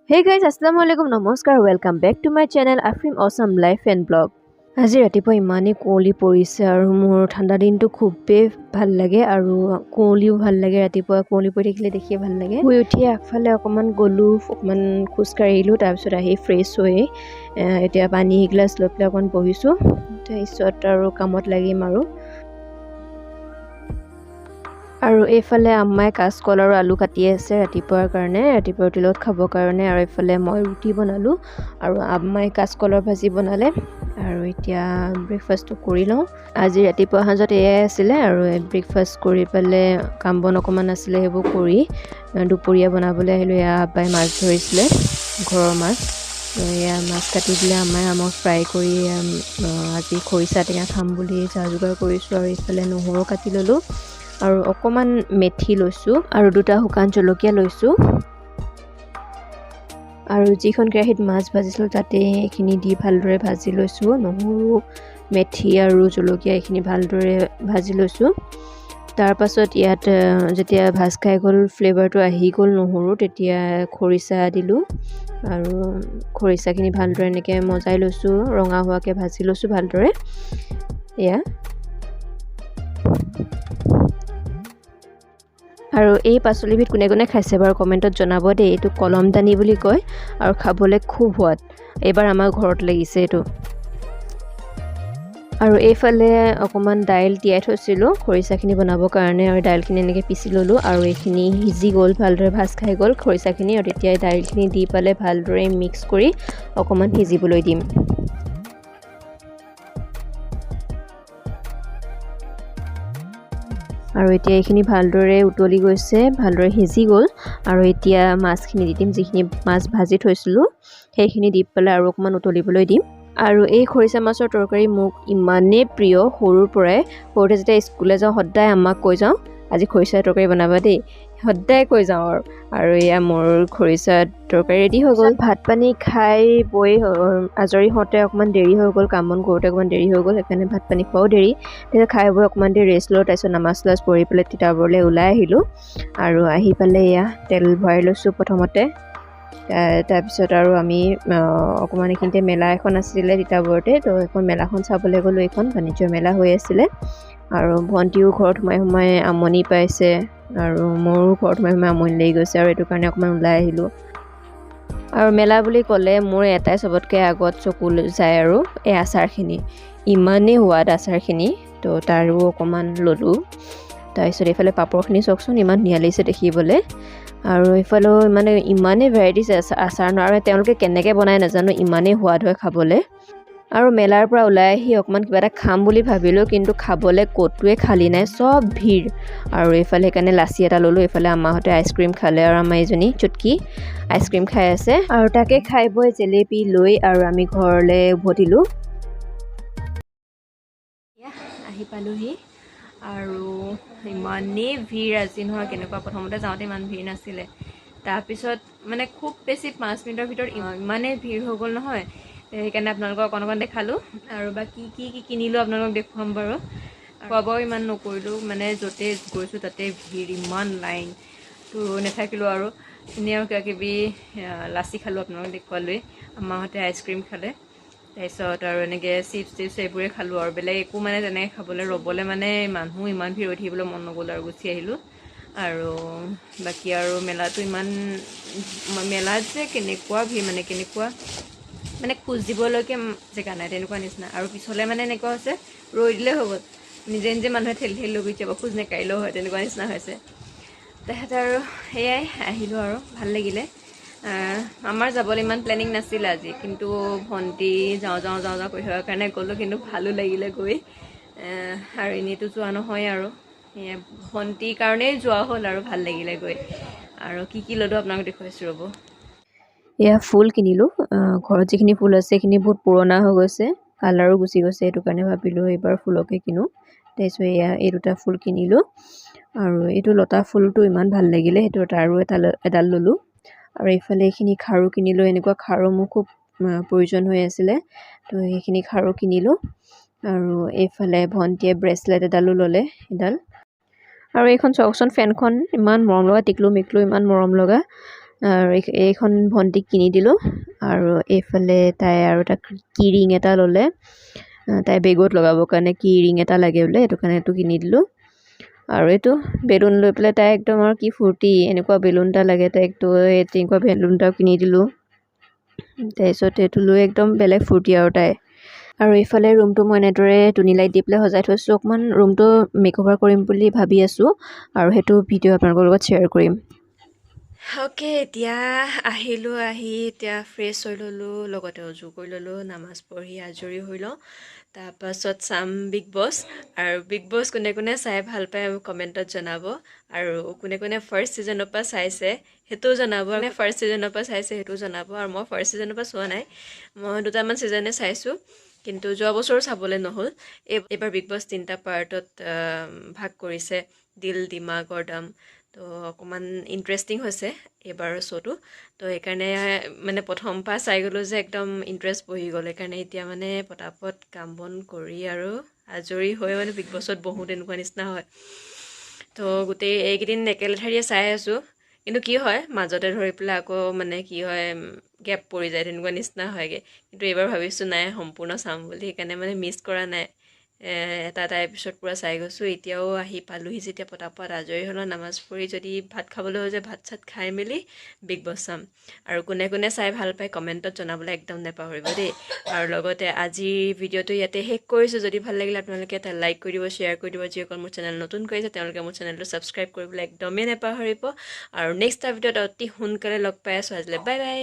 Hey guys, Assalamualaikum, Namaskar, welcome back to my channel Afrim Awesome Life and Blog. আজি ৰাতিপুৱা ইমানেই কুঁৱলী পৰিছে আৰু মোৰ ঠাণ্ডা দিনটো খুবেই ভাল লাগে আৰু কুঁৱলীও ভাল লাগে। ৰাতিপুৱা কুঁৱলী পৰি থাকিলে দেখিয়ে ভাল লাগে। শুই উঠি আগফালে অকণমান গ'লো, অকণমান খোজকাঢ়িলোঁ, তাৰপিছত আহি ফ্ৰেছ হৈ এতিয়া পানী এগিলাচ লৈ পেলাই অকণমান বহিছোঁ। তাৰপিছত আৰু কামত লাগিম আৰু এইফালে আম্মাই কাচকল আৰু আলু কাটি আছে ৰাতিপুৱাৰ কাৰণে, ৰাতিপুৱাৰ ৰুটিৰ খাবৰ কাৰণে। আৰু এইফালে মই ৰুটি বনালোঁ আৰু আম্মাই কাচকলৰ ভাজি বনালে। আৰু এতিয়া ব্ৰেকফাষ্টটো কৰি লওঁ। আজি ৰাতিপুৱা সাঁজত এয়াই আছিলে আৰু ব্ৰেকফাষ্ট কৰি পেলাই কাম বন অকণমান আছিলে, সেইবোৰ কৰি দুপৰীয়া বনাবলৈ আহিলোঁ। এয়া আব্বাই মাছ ধৰিছিলে, ঘৰৰ মাছ। এয়া মাছ কাটি দিলে আম্মাই, আমাক ফ্ৰাই কৰি আজি খৰিচা টেঙা খাম বুলি যা যোগাৰ কৰিছোঁ। আৰু এইফালে নহৰু কাটি ল'লোঁ আৰু অকণমান মেথি লৈছোঁ আৰু 2টা শুকান জলকীয়া লৈছোঁ। আৰু যিখন কেৰাহীত মাছ ভাজিছিলোঁ তাতে এইখিনি দি ভালদৰে ভাজি লৈছোঁ। নহৰু, মেথি আৰু জলকীয়া এইখিনি ভালদৰে ভাজি লৈছোঁ। তাৰপাছত ইয়াত যেতিয়া ভাজ খাই গ'ল, ফ্লেভাৰটো আহি গ'ল নহৰু, তেতিয়া খৰিচা দিলোঁ আৰু খৰিচাখিনি ভালদৰে এনেকৈ মজাই লৈছোঁ, ৰঙা হোৱাকৈ ভাজি লৈছোঁ ভালদৰে। এয়া আৰু এই পাচলিবিধ কোনে কোনে খাইছে বাৰু কমেণ্টত জনাব দেই। এইটো কলম দানি বুলি কয় আৰু খাবলৈ খুব সোৱাদ। এইবাৰ আমাৰ ঘৰত লাগিছে এইটো। আৰু এইফালে অকণমান দাইল তিয়াই থৈছিলোঁ খৰিচাখিনি বনাবৰ কাৰণে, আৰু দাইলখিনি এনেকৈ পিচি ল'লোঁ আৰু এইখিনি সিজি গ'ল, ভালদৰে ভাজ খাই গ'ল খৰিচাখিনি। আৰু তেতিয়া দাইলখিনি দি পেলাই ভালদৰে মিক্স কৰি অকণমান সিজিবলৈ দিম। আৰু এতিয়া এইখিনি ভালদৰে উতলি গৈছে, ভালদৰে সিজি গ'ল। আৰু এতিয়া মাছখিনি দি দিম, যিখিনি মাছ ভাজি থৈছিলোঁ সেইখিনি দি পেলাই আৰু অকণমান উতলিবলৈ দিম। আৰু এই খৰিচা মাছৰ তৰকাৰী মোক ইমানেই প্ৰিয় সৰুৰ পৰাই। সৰুতে যেতিয়া স্কুললৈ যাওঁ সদায় আম্মাক কৈ যাওঁ আজি খৰিচা তৰকাৰী বনাবা দেই, সদায় কৈ যাওঁ। আৰু এয়া মোৰ খৰিচা তৰকাৰী ৰেডি হৈ গ'ল। ভাত পানী খাই বৈ আজৰি হওঁতে অকণমান দেৰি হৈ গ'ল, কাম বন কৰোঁতে অকণমান দেৰি হৈ গ'ল, সেইকাৰণে ভাত পানী খোৱাও দেৰি। তেতিয়া খাই বৈ অকণমান দেৰি ৰেষ্ট লওঁ, তাৰপিছত নামাজ পঢ়ি পেলাই তিতাবৰলৈ ওলাই আহিলোঁ। আৰু আহি পেলাই এয়া তেল ভৰাই লৈছোঁ প্ৰথমতে। তাৰপিছত আৰু আমি অকণমান এইখিনিতে মেলা এখন আছিলে তিতাবৰতে, তো এখন মেলাখন চাবলৈ গ'লোঁ। এইখন বাণিজ্য মেলা হৈ আছিলে আৰু ভণ্টিও ঘৰত সোমাই আমনি পাইছে আৰু মোৰো ঘৰত সোমাই আমনি লাগি গৈছে, আৰু এইটো কাৰণে অকণমান ওলাই আহিলোঁ। আৰু মেলা বুলি ক'লে মোৰ এটাই চবতকৈ আগত চকু যায় আৰু এই আচাৰখিনি। ইমানেই সোৱাদ আচাৰখিনি, তো তাৰো অকণমান ল'লোঁ। তাৰপিছত এইফালে পাপৰখিনি চাওকচোন, ইমান ধুনীয়া লাগিছে দেখিবলৈ। আৰু এইফালেও ইমানেই ভেৰাইটিজ আচাৰ ন, আৰু তেওঁলোকে কেনেকৈ বনাই নাজানো, ইমানেই সোৱাদ হয় খাবলৈ। আৰু মেলাৰ পৰা ওলাই আহি অকণমান কিবা এটা খাম বুলি ভাবিলোঁ, কিন্তু খাবলৈ ক'তোৱে খালী নাই, চব ভিৰ। আৰু এইফালে সেইকাৰণে লাচি এটা ল'লোঁ। এইফালে আম্মাহঁতে আইচক্ৰীম খালে আৰু আমাৰ এইজনী চুটকি আইচক্ৰীম খাই আছে। আৰু তাকে খাই বৈ জেলেপি লৈ আৰু আমি ঘৰলৈ উভতিলোঁ। আহি পালোহি আৰু ইমানেই ভিৰ আজি নহয় কেনেকুৱা। প্ৰথমতে যাওঁতে ইমান ভিৰ নাছিলে, তাৰপিছত খুব বেছি 5 মিনিটৰ ভিতৰত ইমানেই ভিৰ হৈ গ'ল নহয়, সেইকাৰণে আপোনালোকক অকণ দেখালোঁ। আৰু বা কি কিনিলোঁ আপোনালোকক দেখুৱাম বাৰু। খোৱা বোৱাও ইমান নকৰিলোঁ, য'তে গৈছোঁ তাতে ভিৰ, ইমান লাইন, তো ৰৈ নাথাকিলোঁ। আৰু এনেই আৰু কিবাকিবি লাচি খালোঁ, আপোনালোকক দেখুৱালোৱেই। আম্মাহঁতে আইচক্ৰীম খালে, তাৰপিছত আৰু এনেকৈ চিপছ এইবোৰে খালোঁ। আৰু বেলেগ একো তেনেকৈ খাবলৈ ৰ'বলৈ মানুহ ইমান ভিৰ ৰৈ থাকিবলৈ মন নগ'ল আৰু গুচি আহিলোঁ। আৰু বাকী আৰু মেলাটো মেলাত যে কেনেকুৱা ভিৰ, কেনেকুৱা খোজ দিবলৈকে জেগা নাই তেনেকুৱা নিচিনা। আৰু পিছলৈ এনেকুৱা হৈছে ৰৈ দিলেই হৈ গ'ল, নিজে নিজে মানুহে ঠেলি ঠেলি লৈ গৈ যাব, খোজ নেকাঢ়িলেও হয়, তেনেকুৱা নিচিনা হৈছে। তাৰপিছত আৰু সেয়াই আহিলোঁ আৰু ভাল লাগিলে। আমাৰ যাবলৈ ইমান প্লেনিং নাছিলে আজি, কিন্তু ভণ্টি যাওঁ কৰি থকাৰ কাৰণে গ'লোঁ, কিন্তু ভালো লাগিলে গৈ। আৰু এনেইতো যোৱা নহয়, আৰু ভণ্টিৰ কাৰণেই যোৱা হ'ল আৰু ভাল লাগিলে গৈ। আৰু কি ল'লোঁ আপোনালোকক দেখুৱাইছোঁ ৰ'ব। এয়া ফুল কিনিলোঁ। ঘৰত যিখিনি ফুল আছে সেইখিনি বহুত পুৰণা হৈ গৈছে, কালাৰো গুচি গৈছে, সেইটো কাৰণে ভাবিলোঁ এইবাৰ ফুলকে কিনো। তাৰপিছত এই 2টা ফুল কিনিলোঁ। আৰু এইটো লতা ফুলটো ইমান ভাল লাগিলে, সেইটো তাৰো এডাল ল'লোঁ। আৰু এইফালে এইখিনি খাৰু কিনিলোঁ। এনেকুৱা খাৰু মোৰ খুব প্ৰয়োজন হৈ আছিলে, তো সেইখিনি খাৰু কিনিলোঁ। আৰু এইফালে ভণ্টিয়ে ব্ৰেচলেট এডালো ল'লে, এডাল। আৰু এইখন চাওকচোন, ফেনখন ইমান মৰম লগা, টিকলু মিকলু ইমান মৰম লগা। আৰু এইখন ভণ্টিক কিনি দিলোঁ আৰু এইফালে তাই আৰু এটা কি ৰিং এটা ল'লে তাই বেগত লগাবৰ কাৰণে কি ৰিং এটা লাগে বোলে সেইটো কাৰণে এইটো কিনি দিলোঁ আৰু এইটো বেলুন লৈ পেলাই তাই একদম আৰু কি ফূৰ্তি এনেকুৱা বেলুন এটা লাগে তাইকতো তেনেকুৱা বেলুন এটাও কিনি দিলোঁ তাৰপিছত এইটো লৈ একদম বেলেগ ফূৰ্তি আৰু তাই আৰু এইফালে ৰুমটো মই এনেদৰে টুনি লাইট দি পেলাই সজাই থৈছোঁ অকণমান ৰুমটো মেকঅভাৰ কৰিম বুলি ভাবি আছোঁ আৰু সেইটো ভিডিঅ' আপোনালোকৰ লগত শ্বেয়াৰ কৰিম অ'কে এতিয়া আহিলোঁ আহি এতিয়া ফ্ৰেছ হৈ ল'লোঁ লগতে উজু কৰি ল'লোঁ নামাজ পঢ়ি আজৰি হৈ লওঁ তাৰপাছত চাম বিগ বছ আৰু বিগ বছ কোনে কোনে চাই ভাল পায় কমেণ্টত জনাব আৰু কোনে কোনে ফাৰ্ষ্ট ছিজনৰ পৰা চাইছে সেইটোও জনাব আৰু ফাৰ্ষ্ট ছিজনৰ পৰা চাইছে সেইটোও জনাব আৰু মই ফাৰ্ষ্ট ছিজনৰ পৰা চোৱা নাই মই দুটামান ছিজনে চাইছোঁ কিন্তু যোৱা বছৰো চাবলৈ নহ'ল এইবাৰ বিগ বছ 3টা পাৰ্টত ভাগ কৰিছে দিল দিমাগৰ দাম তো অকণমান ইণ্টাৰেষ্টিং হৈছে এইবাৰৰ শ্ব'টো তো সেইকাৰণে মানে প্ৰথম পৰা চাই গ'লোঁ যে একদম ইণ্টাৰেষ্ট বহি গ'ল সেইকাৰণে এতিয়া মানে পটাপট কাম বন কৰি আৰু আজৰি হৈ মানে বিগ বছত বহুত এনেকুৱা নিচিনা হয় তো গোটেই এইকেইদিন একেলেঠাৰিয়ে চাই আছোঁ কিন্তু কি হয় মাজতে ধৰি পেলাই আকৌ মানে কি হয় গেপ পৰি যায় তেনেকুৱা নিচিনা হয়গৈ কিন্তু এইবাৰ ভাবিছোঁ নাই সম্পূৰ্ণ চাম বুলি সেইকাৰণে মানে মিছ কৰা নাই এটা এপিছ'ড পূৰা চাই গৈছোঁ এতিয়াও আহি পালোহি যেতিয়া পটাপট আজৰি হ'লেও নামাজ পঢ়ি যদি ভাত খাবলৈ হৈ যায় ভাত চাত খাই মেলি বিগ বছ চাম আৰু কোনে কোনে চাই ভাল পায় কমেণ্টত জনাবলৈ একদম নাপাহৰিব দেই আৰু লগতে আজিৰ ভিডিঅ'টো ইয়াতে শেষ কৰিছোঁ যদি ভাল লাগিলে আপোনালোকে এটা লাইক কৰি দিব শ্বেয়াৰ কৰি দিব যিসকল মোৰ চেনেল নতুন কৰিছে তেওঁলোকে মোৰ চেনেলটো ছাবস্ক্ৰাইব কৰিবলৈ একদমেই নাপাহৰিব আৰু নেক্সট এটা ভিডিঅ'ত অতি সোনকালে লগ পাই আছোঁ আজিলৈ বাই বাই